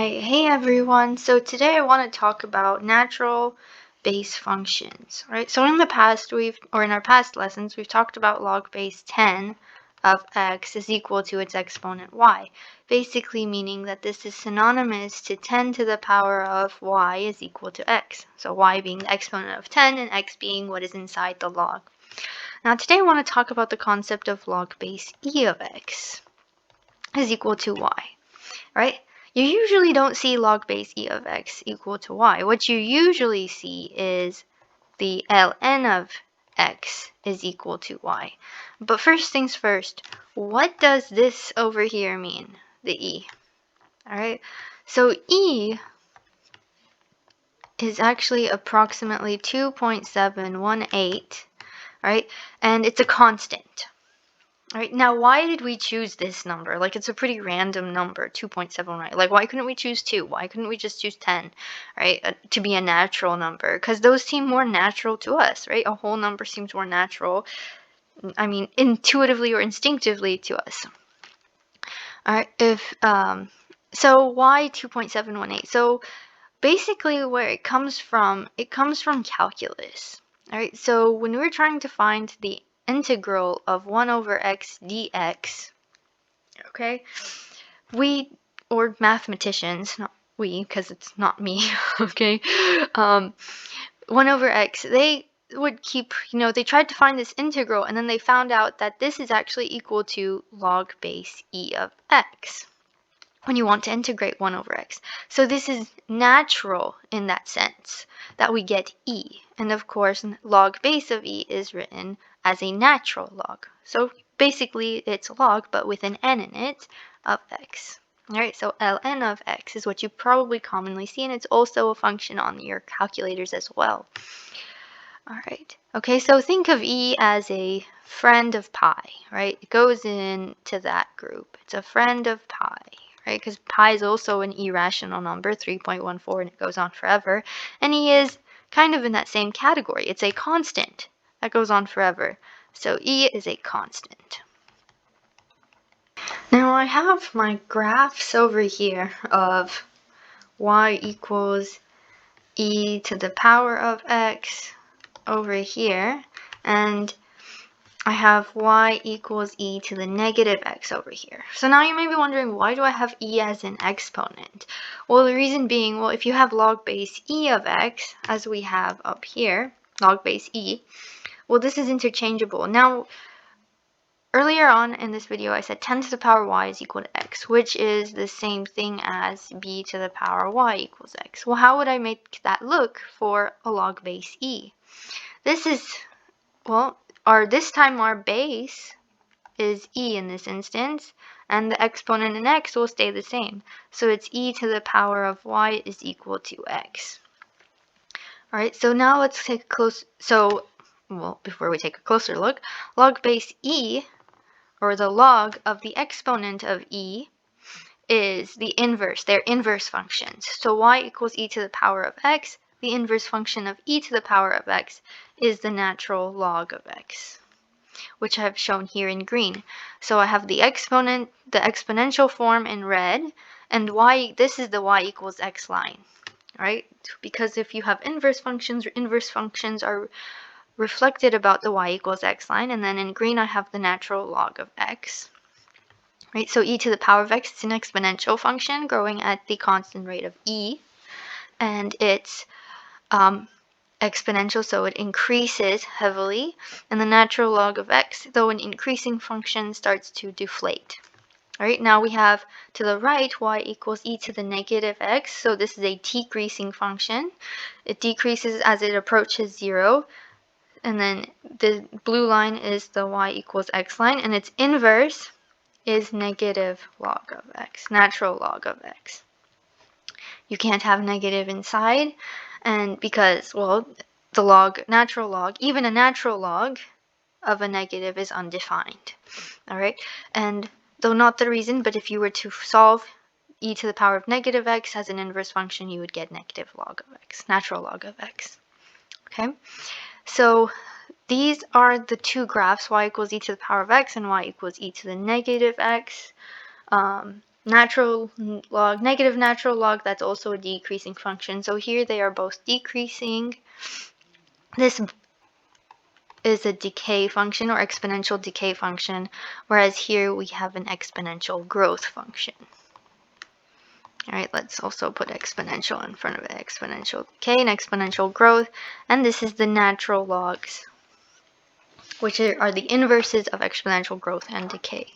Alright, hey everyone. So today I want to talk about natural base functions. Right? So in our past lessons, we've talked about log base 10 of x is equal to its exponent y, basically meaning that this is synonymous to 10 to the power of y is equal to x. So y being the exponent of 10 and x being what is inside the log. Now today I want to talk about the concept of log base e of x is equal to y, right? You usually don't see log base e of x equal to y. What you usually see is the ln of x is equal to y. But first things first, what does this over here mean? The e. Alright, so e is actually approximately 2.718, right? And it's a constant. Alright, now why did we choose this number? Like, it's a pretty random number, 2.7, like, why couldn't we choose 2? Why couldn't we just choose 10, right, to be a natural number? Because those seem more natural to us, right? A whole number seems more natural, I mean, intuitively or instinctively to us. Alright, so why 2.718? So, basically where it comes from calculus. Alright, so when we're trying to find the integral of 1 over x dx, okay, or mathematicians, not we, because it's not me, okay, 1 over x, they would keep, they tried to find this integral, and then they found out that this is actually equal to log base e of x when you want to integrate 1 over x. So this is natural in that sense, that we get e. And of course, log base of e is written as a natural log. So basically, it's log, but with an n in it, of x. Alright, so ln of x is what you probably commonly see, and it's also a function on your calculators as well. Alright, okay, so think of e as a friend of pi, right? It goes into that group. It's a friend of pi, right? Because pi is also an irrational number, 3.14, and it goes on forever. And e is kind of in that same category. It's a constant that goes on forever. So e is a constant. Now I have my graphs over here of y equals e to the power of x over here, and I have y equals e to the negative x over here. So now you may be wondering, why do I have e as an exponent? Well, the reason being, well, if you have log base e of x, as we have up here, log base e, well, this is interchangeable. Now, earlier on in this video, I said 10 to the power y is equal to x, which is the same thing as b to the power y equals x. Well, how would I make that look for a log base e? This is, well, this time our base is e in this instance, and the exponent in x will stay the same. So it's e to the power of y is equal to x. Alright, so now let's take a close, before we take a closer look, log base e, or the log of the exponent of e, is the inverse, their inverse functions. So y equals e to the power of x, the inverse function of e to the power of x is the natural log of x, which I've shown here in green. So I have the exponent, the exponential form in red, and this is the y equals x line, right? Because if you have inverse functions are reflected about the y equals x line, and then in green I have the natural log of x. Right, so e to the power of x is an exponential function growing at the constant rate of e, and it's exponential, so it increases heavily, and the natural log of x, though an increasing function, starts to deflate. All right, now we have to the right y equals e to the negative x, so this is a decreasing function. It decreases as it approaches 0, and then the blue line is the y equals x line, and its inverse is negative log of x, natural log of x. You can't have negative inside, and because, well, the natural log, even a natural log of a negative is undefined. All right, and though not the reason, but if you were to solve e to the power of negative x as an inverse function, you would get negative log of x, natural log of x. Okay, so these are the two graphs, y equals e to the power of x and y equals e to the negative x. natural log, negative natural log, that's also a decreasing function. So here they are both decreasing. This is a decay function or exponential decay function, whereas here we have an exponential growth function. All right, let's also put exponential in front of it. Exponential decay and exponential growth. And this is the natural logs, which are the inverses of exponential growth and decay.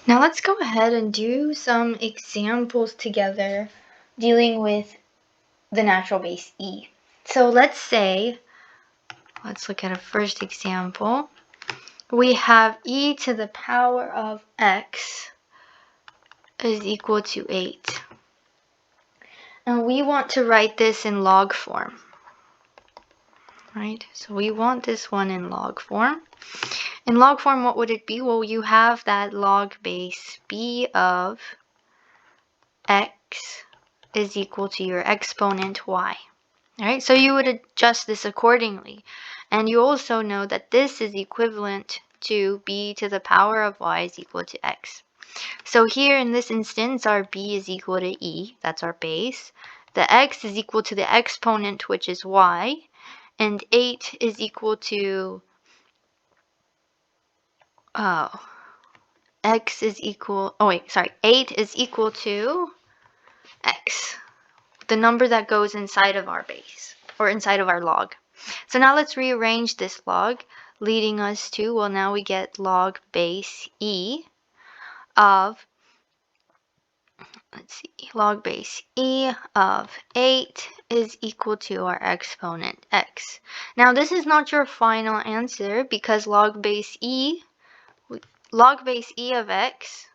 Now let's go ahead and do some examples together dealing with the natural base e. So let's look at a first example. We have e to the power of x is equal to 8. And we want to write this in log form, right? So we want this one in log form. In log form, what would it be? Well, you have that log base b of x is equal to your exponent y. All right, so you would adjust this accordingly. And you also know that this is equivalent to b to the power of y is equal to x. So here in this instance, our b is equal to e, that's our base. The x is equal to the exponent, which is y, and 8 is equal to, x is equal, 8 is equal to x, the number that goes inside of our base, or inside of our log. So now let's rearrange this log, leading us to, well, now we get log base e of, log base e of 8 is equal to our exponent x. Now this is not your final answer because log base e of x,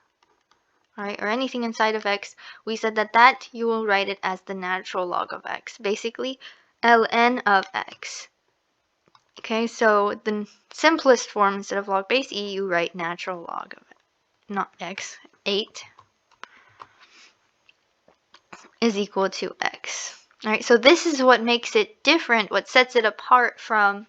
all right, or anything inside of x, we said that you will write it as the natural log of x, basically ln of x. Okay, so the simplest form, instead of log base e, you write natural log of it, not x, 8 is equal to x. All right, so this is what makes it different, what sets it apart from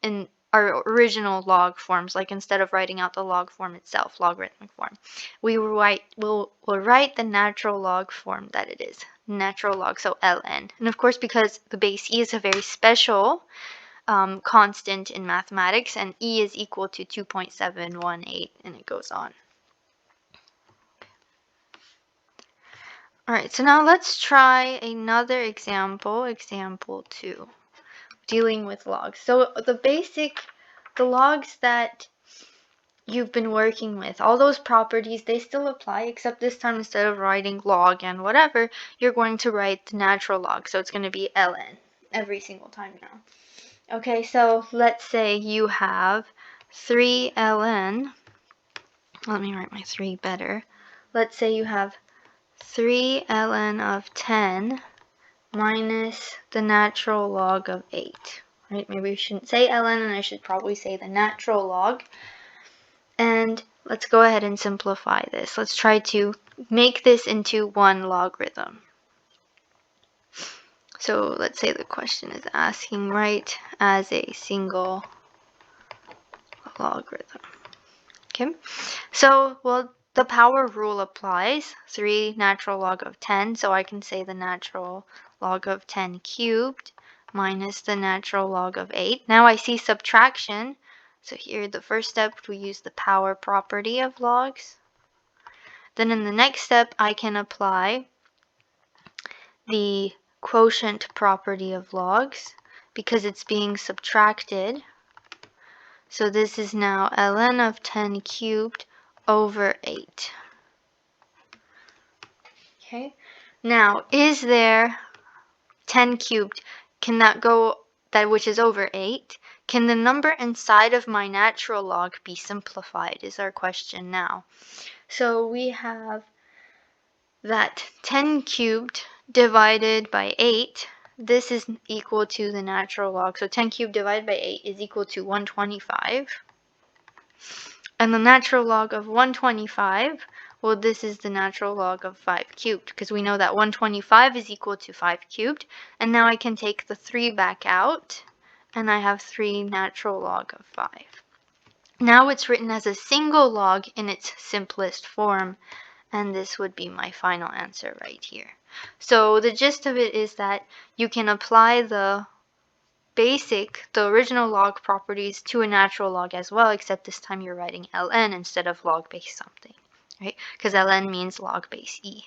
in our original log forms. Like instead of writing out the log form itself, logarithmic form, we'll write the natural log form that it is, natural log, so ln. And of course, because the base e is a very special constant in mathematics, and e is equal to 2.718, and it goes on. All right, so now let's try another example, example 2, dealing with logs. So the logs that you've been working with, all those properties, they still apply, except this time instead of writing log and whatever, you're going to write the natural log. So it's going to be ln every single time now. Okay, so let's say you have 3 ln, let me write my 3 better. Let's say you have 3 ln of 10 minus the natural log of 8. Right? Maybe we shouldn't say ln, and I should probably say the natural log. And let's go ahead and simplify this. Let's try to make this into one logarithm. So let's say the question is asking write as a single logarithm. Okay, so, well, the power rule applies, 3 natural log of 10, so I can say the natural log of 10 cubed minus the natural log of 8. Now I see subtraction, so here the first step we use the power property of logs. Then in the next step I can apply the quotient property of logs because it's being subtracted. So this is now ln of 10 cubed over 8. Okay, now is there 10 cubed? Can that go, that which is over 8? Can the number inside of my natural log be simplified is our question now. So we have that 10 cubed divided by 8. This is equal to the natural log. So 10 cubed divided by 8 is equal to 125. And the natural log of 125, well, this is the natural log of 5 cubed, because we know that 125 is equal to 5 cubed. And now I can take the 3 back out, and I have 3 natural log of 5. Now it's written as a single log in its simplest form, And this would be my final answer right here. So the gist of it is that you can apply the original log properties to a natural log as well, except this time you're writing ln instead of log base something, right? Because ln means log base e.